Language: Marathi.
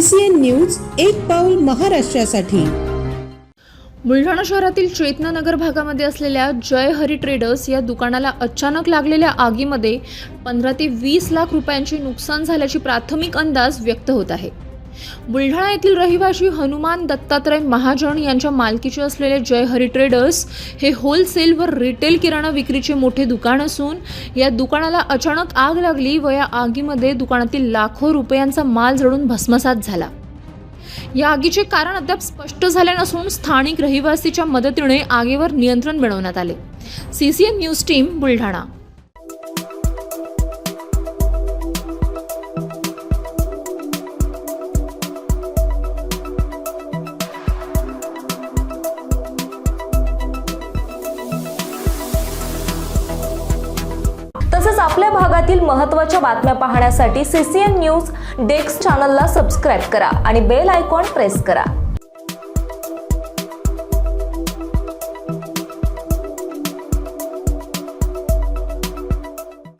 CCN न्यूज एक पाऊल महाराष्ट्रासाठी। बुलढाणा शहरातील चैतन्यनगर भागामध्ये असलेल्या जय हरी ट्रेडर्स या दुकानाला अचानक लागलेल्या आगीमध्ये 15 ते 20 लाख रुपयांचे नुकसान झाल्याची प्राथमिक अंदाज व्यक्त होत आहे। बुलढाणा येथील रहिवासी हनुमान दत्तात्रय महाजन यांच्या मालकीचे असलेले जय हरी ट्रेडर्स हे होलसेल व रिटेल किराणा विक्रीचे मोठे दुकान असून या दुकानाला अचानक आग लागली व या आगीमध्ये दुकानातील लाखो रुपयांचा माल जळून भस्मसात झाला। या आगीचे कारण अद्याप स्पष्ट झाले नसून स्थानिक रहिवासीच्या मदतीने आगीवर नियंत्रण मिळवण्यात आले। CCN news team Buldhana. तसेच आपल्या भागातील महत्त्वाच्या बातम्या पाहण्यासाठी CCN न्यूज डेस्क चॅनलला सबस्क्राइब करा आणि बेल आयकॉन प्रेस करा।